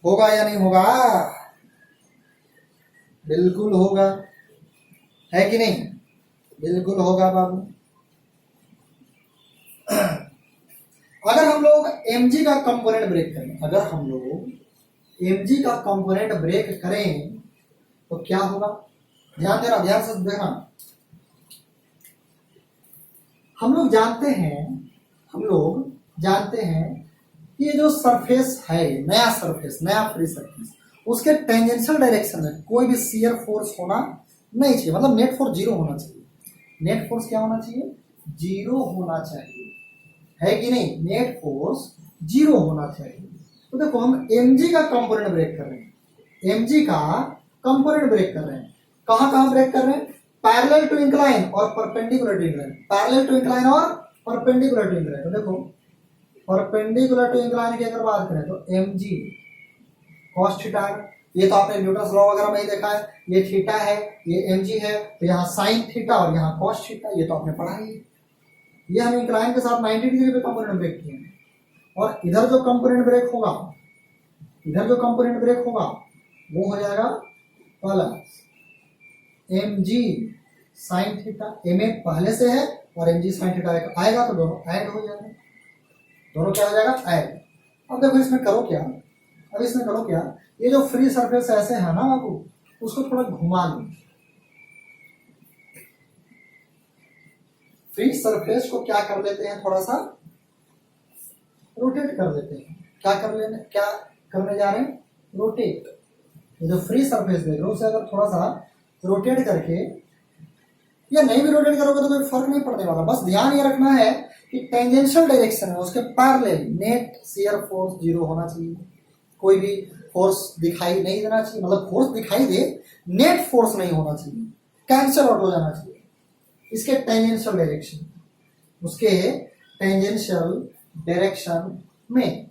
होगा या नहीं होगा? बिल्कुल होगा, है कि नहीं? बिल्कुल होगा बाबू। अगर हम लोग mg का कंपोनेंट ब्रेक करें, अगर हम लोग mg का कंपोनेंट ब्रेक करें तो क्या होगा? ध्यान देना, ध्यान से देखना। हम लोग जानते हैं कि ये जो सरफेस है, नया सरफेस, नया फ्री सरफेस, उसके टेंजेंशियल डायरेक्शन में कोई भी शियर फोर्स होना नहीं चाहिए, मतलब नेट फोर्स जीरो होना चाहिए। नेट फोर्स क्या होना चाहिए? जीरो होना चाहिए, है कि नहीं? नेट फोर्स जीरो होना चाहिए। तो देखो हम mg का कंपोनेंट ब्रेक कर रहे हैं, mg का कंपोनेंट ब्रेक कर रहे हैं। कहां ब्रेक कर रहे हैं? पैरेलल टू इंक्लाइन और perpendicular to incline, parallel to incline और परपेंडिकुलर टू इंक्लाइन। तो देखो परपेंडिकुलर टू इंक्लाइन की अगर बात करें तो mg cos थीटा, ये तो आपने न्यूटन्स लॉ वगैरह में ही देखा है, ये थीटा है, ये mg है, तो यहाँ साइन थीटा और यहाँ cos थीटा, ये तो आपने पढ़ा ही है। ये हम इंक्लाइन के साथ 90 डिग्री पे कंपोनेंट ब्रेक किए हैं, और इधर जो कंपोनेंट ब्रेक होगा वो हो जाएगा plus mg sin theta, ma पहले से है और mg sin थीटा आएगा, तो दोनों ऐड हो जाएगा, दोनों क्या हो जाएगा? ऐड। अब देखो इसमें करो क्या, ये जो फ्री सरफेस ऐसे है ना बाबू, उसको थोड़ा घुमा लो, फ्री सरफेस को क्या कर लेते हैं, थोड़ा सा रोटेट कर देते हैं। क्या करने जा रहे हैं? रोटेट। ये जो फ्री सरफेस देख रहे हो उसे अगर थोड़ा सा रोटेट करके, या नहीं भी रोटेट करोगे तो कोई फर्क नहीं पड़ने वाला, बस ध्यान ये रखना है कि टेंजेंशियल डायरेक्शन है उसके parallel net shear force zero होना चाहिए, कोई भी फोर्स दिखाई नहीं देना चाहिए, मतलब फोर्स दिखाई दे, नेट फोर्स नहीं होना चाहिए, कैंसिल आउट हो जाना चाहिए इसके टेंजेंशियल डायरेक्शन, उसके टेंजेंशियल डायरेक्शन में।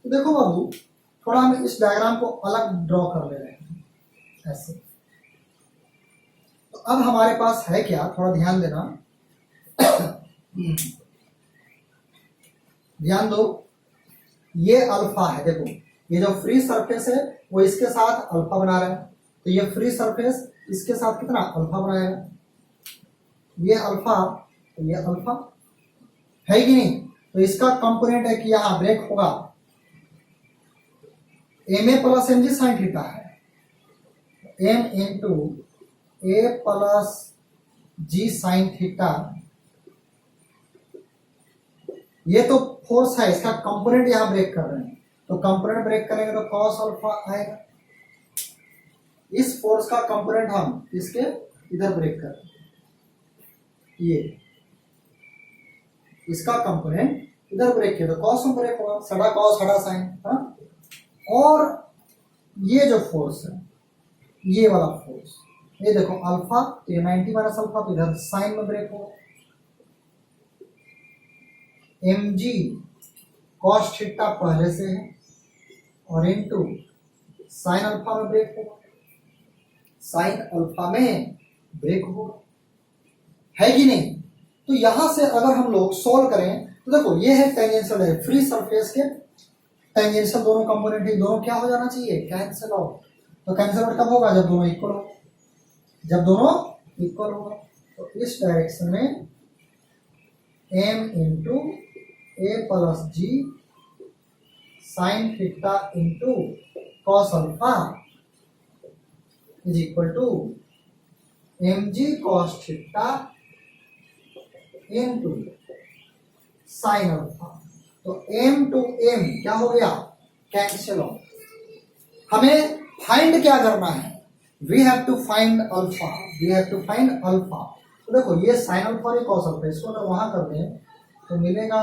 तो देखो बाबू, थोड़ा हम इस डायग्राम को अलग ड्रॉ कर ले रहे हैं ऐसे। तो अब हमारे पास है क्या, थोड़ा ध्यान देना, ध्यान दो, ये अल्फा है। देखो ये जो फ्री सरफेस है वो इसके साथ अल्फा बना रहा है, तो ये फ्री सरफेस इसके साथ कितना अल्फा बनाएगा, ये अल्फा, तो ये अल्फा, है कि नहीं? तो इसका कंपोनेंट है कि यहां ब्रेक होगा, m a plus m g sine theta है, m into a plus g sine theta, ये तो फोर्स है, इसका कंपोनेंट यहां ब्रेक कर रहे हैं, तो कंपोनेंट ब्रेक करेंगे तो कॉस अल्फा आएगा। इस फोर्स का कंपोनेंट हम इसके इधर ब्रेक कर रहे हैं, ये इसका कंपोनेंट इधर ब्रेक किया तो कॉस में ब्रेक होगा, सड़ा कॉस हड़ा साइन, हाँ? और ये जो फोर्स है, ये वाला फोर्स, ये देखो अल्फा, तो ये 90 माइनस अल्फा, तो इधर साइन में ब्रेक होगा, mg cos थीटा पहले से है और इनटू साइन अल्फा में ब्रेक होगा, साइन अल्फा में ब्रेक होगा, है कि नहीं? तो यहां से अगर हम लोग सोल्व करें तो देखो ये है टेंजेंशियल है, फ्री सरफेस के टेंजेंशियल दोनों कंपोनेंट है, दोनों क्या हो जाना चाहिए? Cancel out. तो कैंसिल आउट कब होगा? जब दोनों इक्वल हो, जब दोनों इक्वल होगा। तो इस डायरेक्शन में m into a plus g sine theta into cos alpha is equal to mg cos theta into sine alpha. तो m टू m क्या हो गया, कैंसिल ऑफ। हमें फाइंड क्या करना है, we have to find alpha, we have to find alpha. तो देखो ये साइन अल्फा और कॉस अल्फा, इसको अगर वहां कर दें तो मिलेगा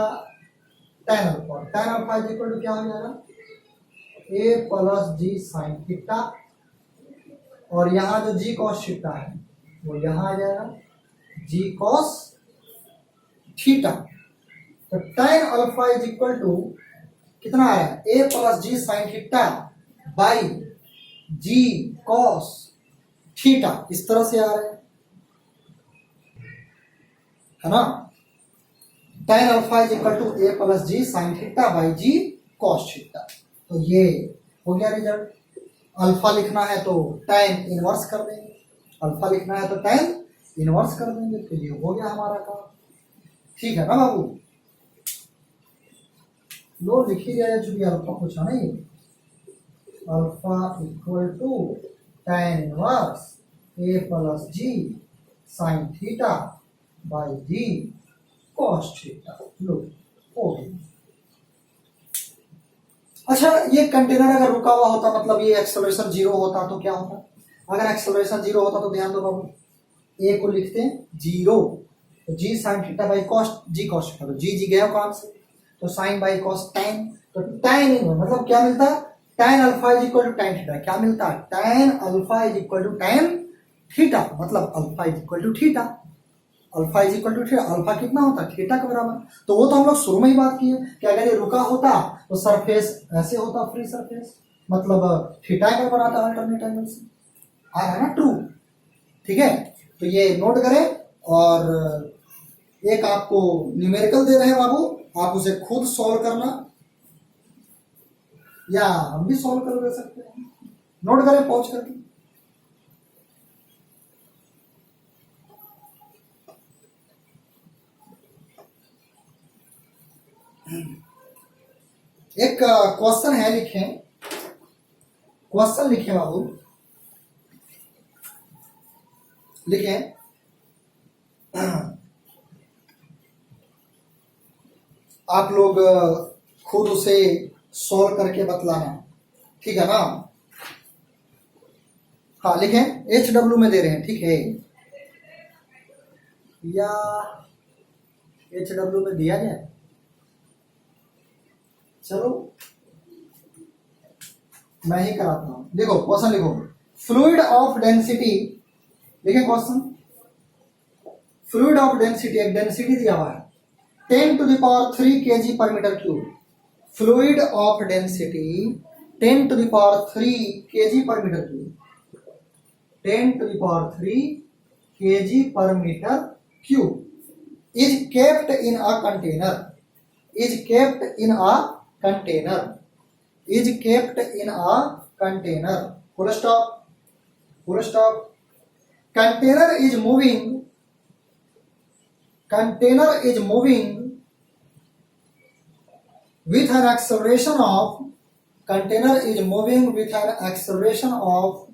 tan alpha. tan alpha is equal to क्या हो जाएगा, a plus g sine theta, और यहाँ जो जी कॉस थीटा है वो यहाँ आ जाएगा जी कॉस थीटा। तो tan alpha is equal to कितना आया, a plus g sine theta by g cos theta, इस तरह से आ रहा है ना। tan alpha is equal to a plus g sine theta by g cos theta. तो ये हो गया रिजल्ट। अल्फा लिखना है तो tan इनवर्स कर देंगे, अल्फा लिखना है तो tan इनवर्स कर देंगे, तो ये हो गया हमारा काम। ठीक है ना बाबू, लो लिख ही जाए जो भी अल्फा पूछा नहीं, alpha equal to tan inverse a plus g sine theta by g cos theta. लो हो गया। अच्छा, ये कंटेनर अगर रुका हुआ होता, मतलब ये एक्सेलरेशन जीरो होता तो क्या होता, अगर एक्सेलरेशन जीरो होता तो ध्यान दो बाबू, ए को लिखते हैं जीरो, तो जी sine theta by cos ji cos theta, तो जी गया काम से, तो साइन बाई कॉस टैन, तो टैन इन मतलब क्या मिलता है, tan alpha is equal to tan theta. क्या मिलता है, tan alpha is equal to tan theta, मतलब alpha is equal to theta, alpha is equal to theta. Alpha कितना होता है, थीटा के बराबर। तो वो तो हम लोग शुरू में ही बात किए कि अगर ये रुका होता तो सरफेस ऐसे होता, फ्री सरफेस, मतलब थीटा एंगल बनाता अल्टरनेट एंगल से, आ रहा है ना, ट्रू। ठीक है, तो ये नोट करें। और एक आपको न्यूमेरिकल दे रहे हैं बाबू, आप उसे खुद सॉल्व करना या हम भी सॉल्व कर दे सकते हैं। नोट करें पहुंच करके। एक क्वेश्चन है, लिखें, क्वेश्चन लिखें बाबू, लिखें, आप लोग खुद उसे सॉल्व करके बतलाना, ठीक है ना। हाँ लिखें, HW में दे रहे हैं, ठीक है, या HW में दिया जाए, चलो मैं ही कराता हूं। देखो क्वेश्चन लिखो, फ्लूइड ऑफ डेंसिटी, लिखे क्वेश्चन, फ्लूइड ऑफ डेंसिटी, एक डेंसिटी दिया हुआ है 10 to the power 3 kg per meter cube, fluid of density 10 to the power 3 kg per meter cube, 10 to the power 3 kg per meter cube is kept in a container, is kept in a container, is kept in a container, full stop, full stop. Container is moving, container is moving with an acceleration of, container is moving with an acceleration of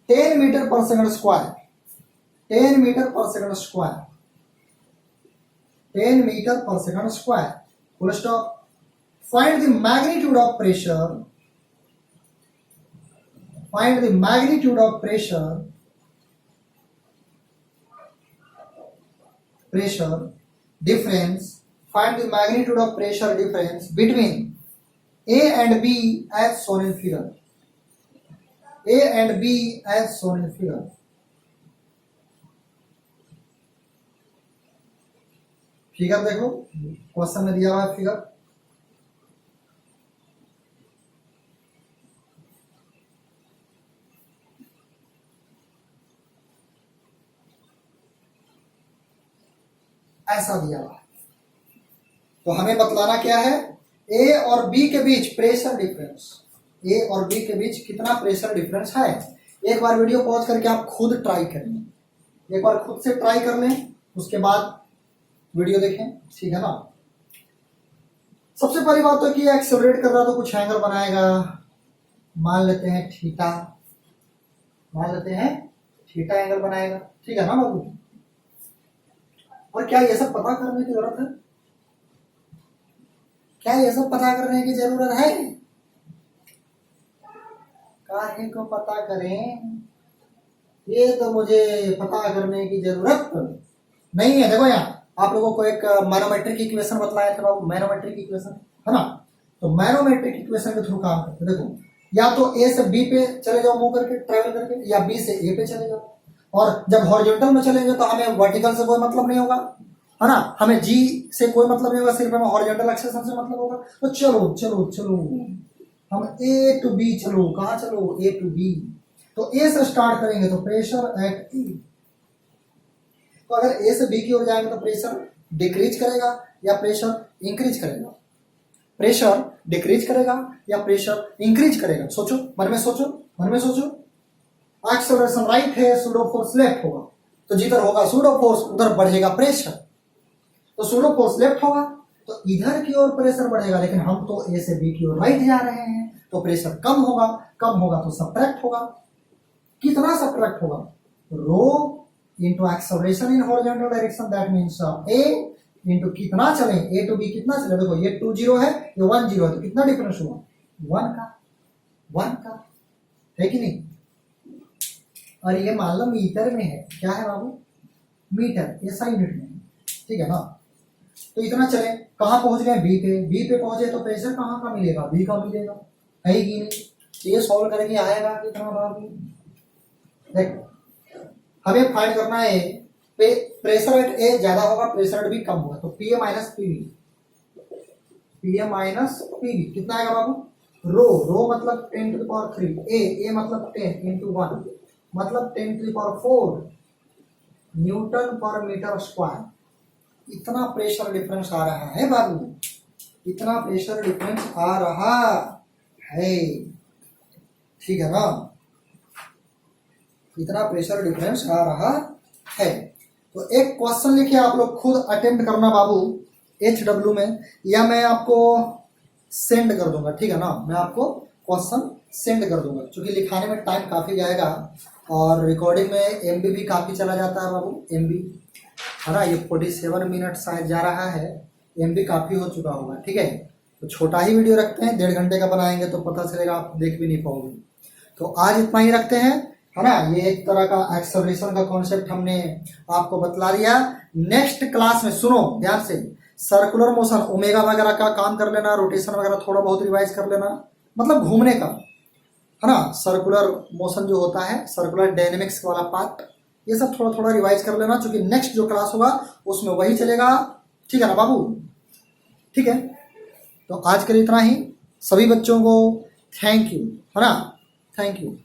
10 meter per second square, 10 meter per second square, 10 meter per second square, full stop. Find the magnitude of pressure, find the magnitude of pressure, pressure difference, find the magnitude of pressure difference between A and B as shown in figure, A and B as shown in figure. Figure देखो, question में दिया हुआ है figure, ऐसा दिया हुआ है। तो हमें बतलाना क्या है, ए और बी के बीच प्रेशर डिफरेंस, ए और बी के बीच कितना प्रेशर डिफरेंस है। एक बार वीडियो पॉज करके आप खुद ट्राई करें, एक बार खुद से ट्राई कर लें, उसके बाद वीडियो देखें, ठीक है ना। सबसे पहली बात तो कि एक्सेलरेट कर रहा तो कुछ एंगल बनाएगा, मान लेते हैं थीटा, मान लेते हैं थीटा एंगल बनाएगा, ठीक है ना बाबू। और क्या ये सब पता करने की जरूरत है, क्या ये सब पता करने की जरूरत है? काहे को पता करें, ये तो मुझे पता करने की जरूरत नहीं है। देखो यहाँ आप लोगों को एक मैनोमेट्रिक इक्वेशन बतलाया था बाबू, मैनोमेट्रिक इक्वेशन है ना। तो मैनोमेट्रिक इक्वेशन के थ्रू काम करते, देखो या तो ए से बी पे चले जाओ मूव करके, ट्रेवल करके, या बी से ए पे चले जाओ। और जब हॉरिजॉन्टल में चलेंगे तो हमें वर्टिकल से कोई मतलब नहीं होगा, है ना, हमें जी से कोई मतलब नहीं होगा, सिर्फ हमें हॉरिजॉन्टल एक्सेशन से मतलब होगा। तो चलो चलो चलो हम ए टू बी, चलो कहाँ चलो, ए टू बी। तो ए से स्टार्ट करेंगे तो प्रेशर एट ई, तो अगर ए से बी की ओर जाएंगे तो प्रेशर डिक्रीज करेगा या प्रेशर इंक्रीज करेगा, प्रेशर डिक्रीज करेगा या प्रेशर इंक्रीज करेगा। सोचो, मन में सोचो, मन में सोचो। एक्सेलरेशन राइट है, सूडो फोर्स लेफ्ट होगा, तो जिधर होगा सूडो फोर्स उधर बढ़ेगा प्रेशर, तो सूडो फोर्स लेफ्ट होगा तो इधर की ओर प्रेशर बढ़ेगा। लेकिन हम तो ए से बी की ओर राइट जा रहे हैं तो प्रेशर कम होगा, कम होगा तो सब्ट्रैक्ट होगा। कितना सब्ट्रैक्ट होगा? Rho into acceleration in horizontal direction, that means a into कितना चले, ए टू बी कितना चले। देखो ये 2 0 है, ये 1 0 है, तो कितना डिफरेंस हुआ? 1 का है कि नहीं। और ये मान लो मीटर में है, क्या है बाबू? मीटर, ये SI यूनिट में है, ठीक है ना। तो इतना चले, कहाँ पहुंच गए? बी पे। बी पे पहुंचे तो प्रेशर कहाँ का मिलेगा? बी का मिलेगा, है कि नहीं। तो ये सॉल्व करेंगे, आएगा कितना बाबू? देखो हमें फाइंड करना है प्रेशर एट ए ज्यादा होगा, प्रेशर एट बी कम होगा, तो P A minus PV, P A minus PV कितना आएगा बाबू? रो मतलब 10 टू द पावर 3, ए मतलब 10 इंटू 1 मतलब 10 टू द पावर 4 न्यूटन पर मीटर स्क्वायर। इतना प्रेशर डिफरेंस आ रहा है बाबू, इतना प्रेशर डिफरेंस आ रहा है, ठीक है ना। इतना प्रेशर डिफरेंस आ रहा है। तो एक क्वेश्चन लिखिए, आप लोग खुद अटेम्प्ट करना बाबू HW में, या मैं आपको सेंड कर दूंगा, ठीक है ना। मैं आपको क्वेश्चन सेंड कर दूंगा, क्योंकि लिखाने में टाइम काफ़ी जाएगा और रिकॉर्डिंग में MB भी काफ़ी चला जाता है बाबू, MB है ना। ये 47 मिनट शायद जा रहा है, MB काफ़ी हो चुका होगा, ठीक है। तो छोटा ही वीडियो रखते हैं, 1.5 घंटे का बनाएंगे तो पता चलेगा, आप देख भी नहीं पाओगे। तो आज इतना ही रखते हैं, है ना। ये एक तरह का एक्सेलरेशन का कॉन्सेप्ट हमने आपको बतला दिया। नेक्स्ट क्लास में सुनो ध्यान से, सर्कुलर मोशन ओमेगा वगैरह का काम कर लेना, रोटेशन वगैरह थोड़ा बहुत रिवाइज कर लेना, मतलब घूमने का, है ना। सर्कुलर मोशन जो होता है, सर्कुलर डायनेमिक्स वाला पार्ट, ये सब थोड़ा थोड़ा रिवाइज कर लेना, क्योंकि नेक्स्ट जो क्लास होगा उसमें वही चलेगा, ठीक है ना बाबू। ठीक है, तो आज के लिए इतना ही। सभी बच्चों को थैंक यू, है ना, थैंक यू।